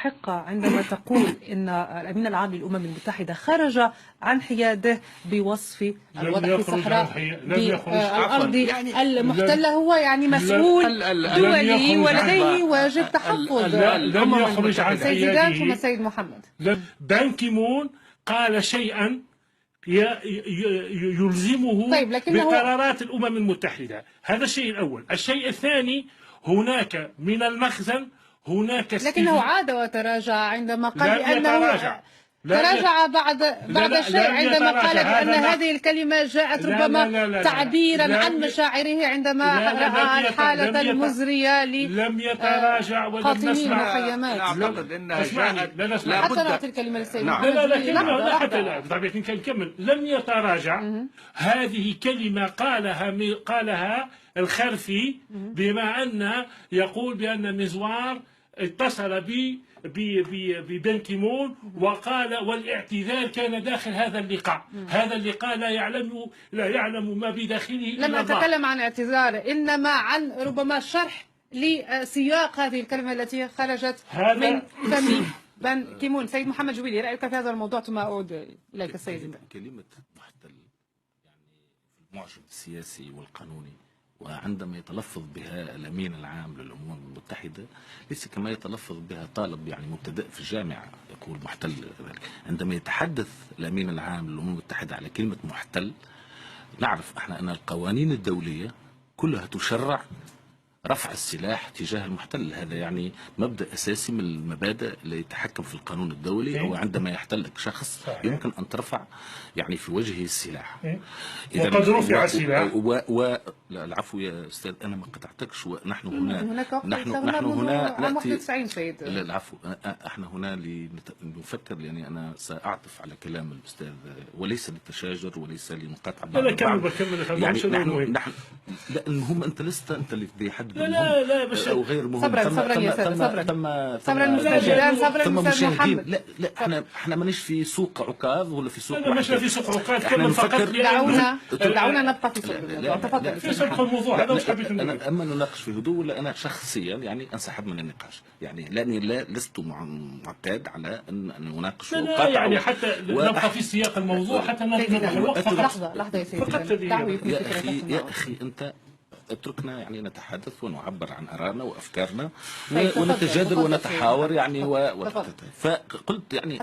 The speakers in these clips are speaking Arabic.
مستحقة عندما تقول إن الأمين العام للأمم المتحدة خرج عن حياده بوصف الوضع في الصحراء بالأرض المحتلة هو يعني مسؤول دولي ولديه واجب تحفظ لم يخرج عن حياده. ثم السيد محمد بان كيمون قال شيئا يلزمه طيب بقرارات الأمم المتحدة. هذا الشيء الأول. الشيء الثاني، هناك من المخزن لكنه عاد وتراجع عندما قال بأنه تراجع بعد شيء عندما قال بأن هذه الكلمة جاءت ربما تعبيرا عن مشاعره عندما رأى الحالة المزرية لم يتراجع ولم نسمع. أعتقد أنها جاءت حتى نعطي الكلمة للسيد. لا حتى نكمل. لم يتراجع. هذه كلمة قالها الخرفي، بما أن يقول بأن مزوار اتصل ببان كيمون وقال، والاعتذار كان داخل هذا اللقاء. هذا اللقاء لا يعلم ما بداخله إلا الله. لم أتكلم عن اعتذار، إنما عن ربما شرح لسياق هذه الكلمة التي خرجت من فم بان كيمون. سيد محمد جويلي، رأيك في هذا الموضوع ثم أعود إليك السيد. كلمة محتل يعني في المعجم السياسي والقانوني، وعندما يتلفظ بها الأمين العام للأمم المتحدة ليس كما يتلفظ بها طالب يعني مبتدئ في الجامعة يقول محتل. عندما يتحدث الأمين العام للأمم المتحدة على كلمة محتل، نعرف احنا أن القوانين الدولية كلها تشرع رفع السلاح تجاه المحتل. هذا يعني مبدأ أساسي من المبادئ اللي يتحكم في القانون الدولي. أو عندما يحتلك شخص يمكن أن ترفع يعني في وجهه السلاح. وقد رفع السلاح. لا العفو يا أستاذ، أنا ما قطعتكش. ونحن هنا نحن هنا عام 91 سيد. لا العفو، احنا هنا لنفكر، لأني أنا سأعطف على كلام الأستاذ وليس للتشاجر وليس لمقاطعة بعض. لا كمل يعني نحن لا، المهم أنت لست أنت اللي بيحدد لا بس أو غير المهم. صبرا يا سادة، صبرا المشاهدين. لا احنا مانيش في سوق عكاظ ولا في سوق مش في سوق عكاظ. احنا نفكر. دعونا نبقى في سوق. تفضل. في سوق الموضوع هذا. انا اما نناقش في هدوء ولا انا شخصيا يعني انسحب من النقاش، يعني لاني لست معتاد على ان اناقش يعني حتى نبقى في سياق الموضوع حتى لحظه يا سيدي. يا اخي انت اتركنا يعني نتحدث ونعبر عن آرائنا وأفكارنا ونتجادل ونتحاور يعني فقلت يعني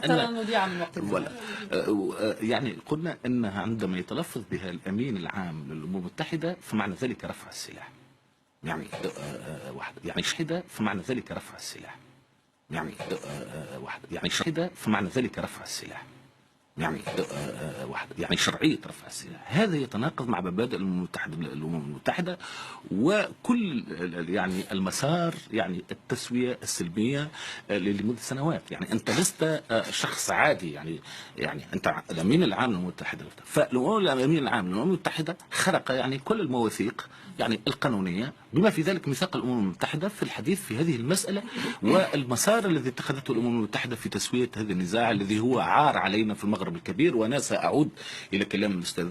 يعني قلنا أنها عندما يتلفظ بها الأمين العام للأمم المتحدة فمعنى ذلك رفع السلاح. يعني شهد فمعنى ذلك رفع السلاح. يعني شهد فمعنى ذلك رفع السلاح. يعني شرعية رفع السلاح. هذا يتناقض مع مبادئ الأمم المتحدة وكل يعني المسار يعني التسوية السلمية لمدة سنوات. يعني أنت لست شخص عادي، يعني أنت الأمين العام للأمم المتحدة. فالأمين العام للأمم المتحدة خرق يعني كل المواثيق يعني القانونية بما في ذلك ميثاق الأمم المتحدة في الحديث في هذه المسألة والمسار الذي اتخذته الأمم المتحدة في تسوية هذا النزاع الذي هو عار علينا في المغرب الكبير. وأنا سأعود إلى كلام الأستاذ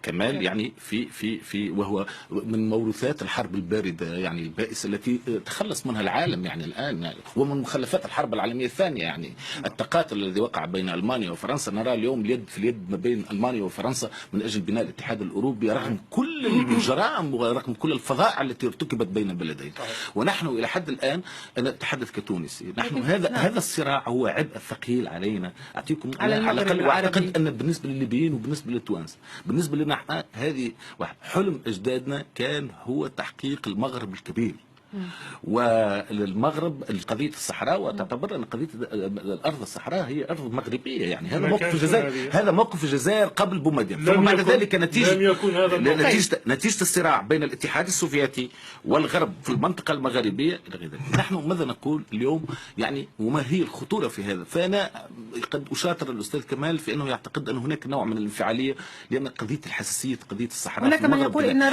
كمال يعني في وهو من موروثات الحرب الباردة يعني البائسة التي تخلص منها العالم يعني الآن، يعني ومن مخلفات الحرب العالمية الثانية. يعني التقاتل الذي وقع بين ألمانيا وفرنسا، نرى اليوم اليد في اليد ما بين ألمانيا وفرنسا من أجل بناء الاتحاد الأوروبي رغم كل الجرائم ورغم كل الفظائع التي ارتكبت بين البلدين. ونحن إلى حد الآن أنا أتحدث كتونسي، نحن هذا الصراع هو عبء ثقيل علينا. أعطيكم على الأقل، وأعتقد أن بالنسبة للليبيين وبالنسبة للتوانسة بالنسبة لنا احنا هذه حلم أجدادنا كان هو تحقيق المغرب الكبير. والمغرب قضية الصحراء وتعتبر أن قضية الأرض الصحراء هي أرض مغربية. يعني هذا موقف الجزائر، هذا موقف الجزائر قبل بومدين. ثم بعد ذلك نتيجة الصراع بين الاتحاد السوفيتي والغرب في المنطقة المغاربية إلى غير ذلك. نحن ماذا نقول اليوم يعني وما هي الخطورة في هذا؟ فأنا قد أشاطر الأستاذ كمال في أنه يعتقد أن هناك نوع من الانفعالية لأن قضية الحساسية قضية الصحراء هناك من يقول إن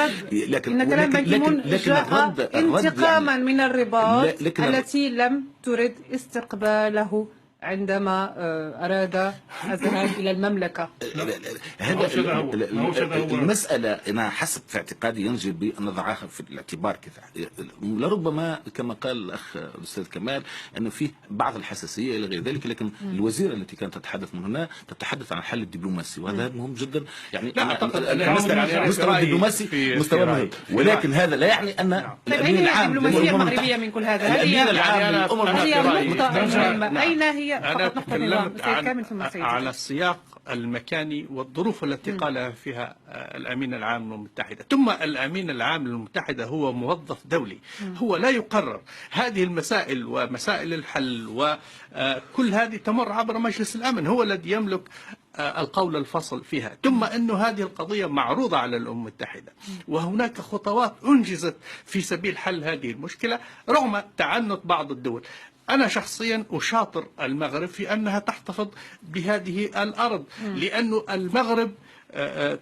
كلام بان كيمون جاء انتقاما من الرباط التي لم ترد استقباله عندما أراد الذهاب إلى المملكة. هذا المسألة أنا حسب في اعتقادي ينجب أن نضعها في الاعتبار كذا. لربما كما قال الأخ الأستاذ كمال أنه فيه بعض الحساسية إلى غير ذلك، لكن الوزيرة التي كانت تتحدث من هنا تتحدث عن الحل الدبلوماسي، وهذا مهم جدا. يعني المستوى الدبلوماسي مستوى مهم، ولكن هذا لا يعني أن الأمين العام الدبلوماسية المغربية من كل هذا. الأمين العام هي النقطة المهمة. أين هي؟ أنا تكلمت على السياق المكاني والظروف التي قال فيها الأمين العام للأمم المتحدة. ثم الأمين العام للأمم المتحدة هو موظف دولي، هو لا يقرر هذه المسائل ومسائل الحل، وكل هذه تمر عبر مجلس الأمن، هو الذي يملك القول الفصل فيها. ثم أن هذه القضية معروضة على الأمم المتحدة، وهناك خطوات أنجزت في سبيل حل هذه المشكلة رغم تعنت بعض الدول. أنا شخصيا أشاطر المغرب في أنها تحتفظ بهذه الأرض، لأن المغرب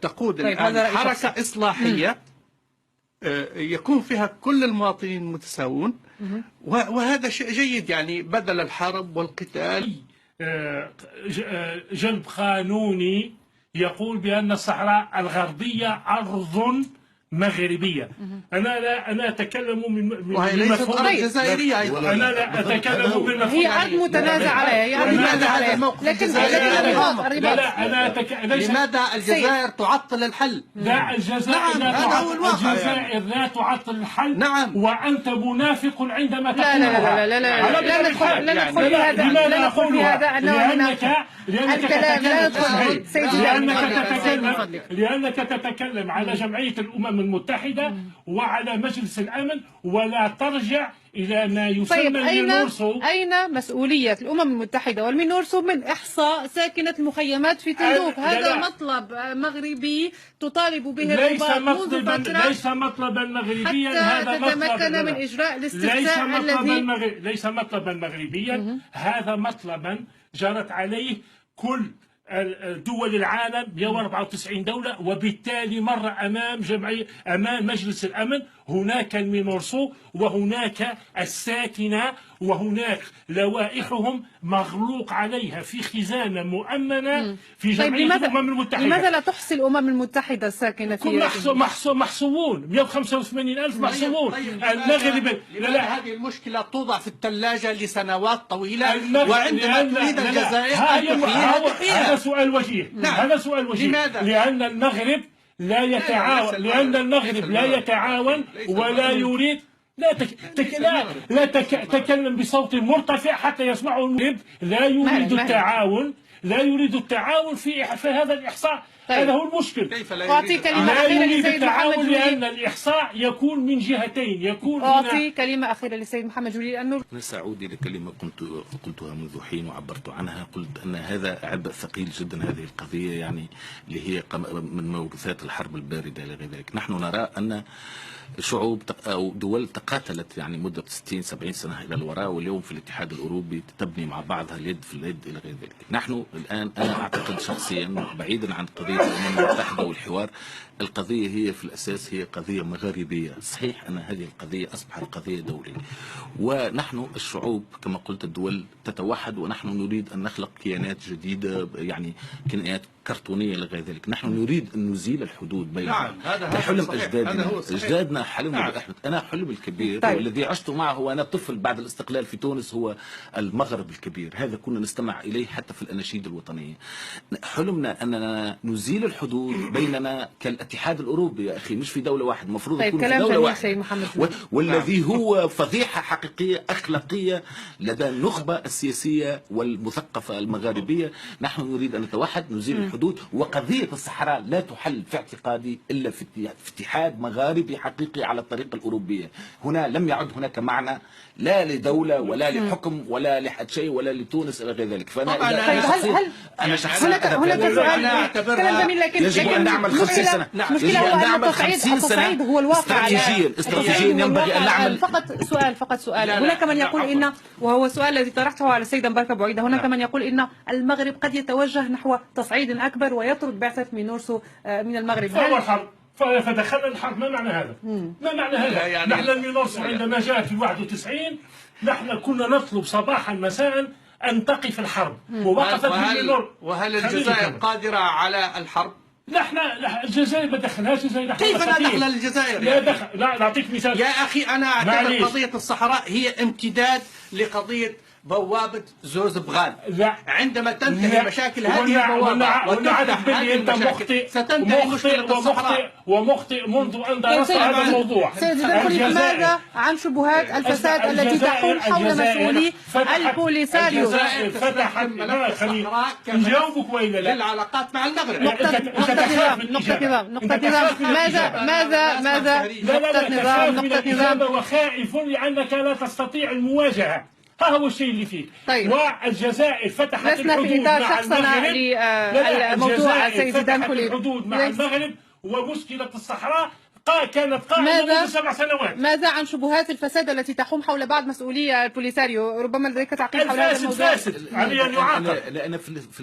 تقود الآن حركة إصلاحية يكون فيها كل المواطنين متساوون، وهذا شيء جيد. يعني بدل الحرب والقتال جلب قانوني يقول بأن الصحراء الغربية أرض مغربية. أنا أتكلم من وهي ليست أرض جزائرية أيضا. أنا لا أتكلم من هي أرض متنازع عليها، لكن لماذا الجزائر تعطل الحل؟ لا، الجزائر لا تعطل الحل. نعم. وأنت منافق عندما تقول لا ندخل في هذا. لا ندخل في هذا. لأنك تتكلم على جمعية الأمم المتحدة وعلى مجلس الأمن ولا ترجع إلى ما يسمى المينورسو. أين مسؤولية الأمم المتحدة والمينورسو من إحصاء ساكنة المخيمات في تندوف؟ هذا مطلب مغربي تطالب به الرباط منذ فترة، ليس مطلبا مغربيا. هذا تتمكن من إجراء الاستفتاء الذي ليس مطلبا مغربيا. هذا مطلبا جرت عليه كل دول العالم 194 دولة، وبالتالي مر أمام مجلس الأمن. هناك المينورسو وهناك الساكنة، وهناك لوائحهم مغلوق عليها في خزانة مؤمنة في جمعية الأمم المتحدة. لماذا لا تحصي الأمم المتحدة الساكنة في محصوون 185,000 محصوون. المغرب هذه المشكلة توضع في الثلاجة لسنوات طويلة، وعندما تريد الجزائر أن تحييها. هذا سؤال وجيه. هذا سؤال وجيه. لماذا؟ لأن المغرب لا يتعاون ولا يريد. لا تكلم بصوت مرتفع حتى يسمعه المغرب. لا يريد التعاون في هذا الإحصاء. هذا هو المشكل. أعطي كلمة أخيرة للسيد محمد جولي، لأن الإحصاء يكون من جهتين. أعطي كلمة أخيرة للسيد محمد جولي، لأنه أنا سأعود إلى كلمة قلتها منذ حين وعبرت عنها. قلت أن هذا عبء ثقيل جدا، هذه القضية يعني اللي هي من موروثات الحرب الباردة إلى غير ذلك. نحن نرى أن شعوب أو دول تقاتلت يعني مدة 60-70 سنة إلى الوراء، واليوم في الاتحاد الأوروبي تبني مع بعضها اليد في اليد إلى غير ذلك. نحن الآن أنا أعتقد شخصيا بعيدا عن قضية الأمم المتحدة والحوار، القضية هي في الأساس هي قضية مغاربية. صحيح أن هذه القضية أصبحت قضية دولية، ونحن الشعوب كما قلت الدول تتوحد، ونحن نريد أن نخلق كيانات جديدة، يعني كيانات كرتونية لغير ذلك. نحن نريد أن نزيل الحدود بيننا. نعم، هذا حلم أجدادنا حلموا بأحمد. أنا حلم الكبير والذي عشت معه وأنا طفل بعد الاستقلال في تونس هو المغرب الكبير. هذا كنا نستمع إليه حتى في الأناشيد الوطنية. حلمنا أننا نزيل الحدود بيننا كالاتحاد الأوروبي يا أخي، مش في دولة واحدة. المفروض يكون في دولة واحدة، والذي هو فضيحة حقيقية أخلاقية لدى النخبة السياسية والمثقفة المغاربية. نحن نريد أن نتوحد، نزيل الحدود، وقضية الصحراء لا تحل في اعتقادي إلا في اتحاد مغاربي حقيقي على الطريقة الأوروبية. هنا لم يعد هناك معنى لا لدولة ولا لحكم ولا لحد شيء ولا لتونس إلى غير ذلك. فأنا أنا شخصيا هناك سؤال كلام جميل، لكن يجب أن نعمل 50 سنة. يجب أن نعمل 50 سنة هو الواقع. استراتيجيا ينبغي أن نعمل. فقط سؤال. هناك من يقول إن، وهو السؤال الذي طرحته على السيدة مباركة بوعيدة، هناك من يقول إن المغرب قد يتوجه نحو تصعيد أكبر ويطرد بعثة مينورسو من المغرب. فدخلنا الحرب. ما معنى هذا؟ ما معنى هذا؟ يعني نحن المينورسو عندما جاء في 91 نحن كنا نطلب صباحا مساء أن تقف الحرب ووقفت بالمينور. وهل الجزائر قادرة على الحرب؟ لا الجزائر ما دخلهاش. الجزائر كيف لا دخل للجزائر؟ لا دخل. لا نعطيك مثال يا أخي، أنا أعتبر قضية الصحراء هي امتداد لقضية بوابة زوز بغال. عندما تنتهي مشاكل هذه البوابة وتفتح هذه المشاكل ستنتهي مشكلة الصحراء. ومخطئ منذ أن درست هذا الموضوع. سيد زيدان، ماذا عن شبهات الفساد التي تحول حول مسؤولي البوليساريو؟ الجزائر فتحت نجاوبك وإلا لا؟ للعلاقات مع المغرب. نقطة نظام. ماذا نقطة نظام وخائف لأنك لا تستطيع المواجهة. ها هو الشيء اللي فيه. طيب. والجزائر فتحت لسنا في إطار شخصنا للموضوع سيد زيدان كوليب. الحدود مع المغرب ومشكلة الصحراء كانت قائمة منذ 7 سنوات. ماذا عن شبهات الفساد التي تحوم حول بعض مسؤولي البوليساريو؟ ربما لديك تعقيب حول هذا الموضوع. الفاسد علي أن يعاقب. لأن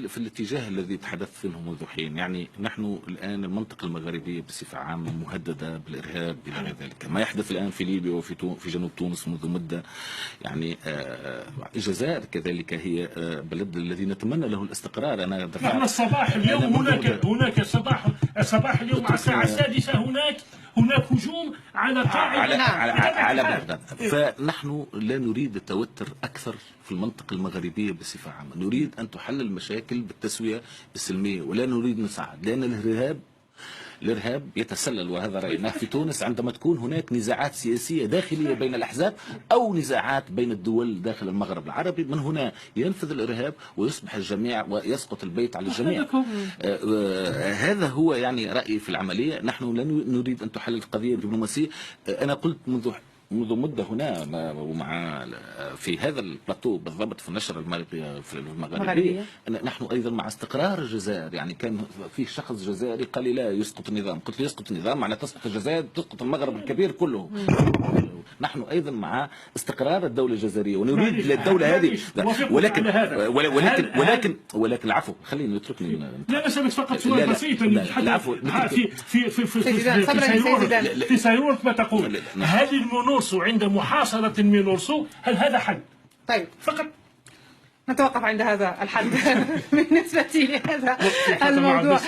في الاتجاه الذي تحدثت منه منذ حين، يعني نحن الآن المنطقة المغربية بصفة عامة مهددة بالإرهاب إلى غير ذلك. ما يحدث الآن في ليبيا وفي جنوب تونس منذ مدة، يعني الجزائر كذلك هي بلد الذي نتمنى له الاستقرار. نحن الصباح اليوم هناك صباح اليوم على الساعة 6 هناك هجوم على على بغداد. فنحن لا نريد التوتر أكثر في المنطقة المغربية بصفة عامة. نريد أن تحل المشاكل بالتسوية السلمية، ولا نريد نصعد، لأن الإرهاب يتسلل، وهذا رأيناه في تونس عندما تكون هناك نزاعات سياسية داخلية بين الأحزاب أو نزاعات بين الدول داخل المغرب العربي. من هنا ينفذ الإرهاب ويصبح الجميع ويسقط البيت على الجميع. هذا هو يعني رأيي في العملية. نحن لا نريد أن تحل القضية بدبلوماسية. أنا قلت منذ مدة هنا ومع في هذا البلاتو بالضبط في النشرة المغربية نحن أيضا مع استقرار الجزائر. يعني كان في شخص جزائري قال لي لا يسقط النظام، قلت له يسقط النظام معنى تسقط الجزائر، تسقط المغرب الكبير كله. نحن أيضا مع استقرار الدولة الجزائرية ونريد للدولة هذه، ولكن العفو خليني اتركني. لا أسألك فقط سؤال بسيط. العفو في سيرورك ما تقول هل المنورسو عند محاصرة المنورسو هل هذا حل؟ طيب فقط نتوقف عند هذا الحد بالنسبة لهذا الموضوع.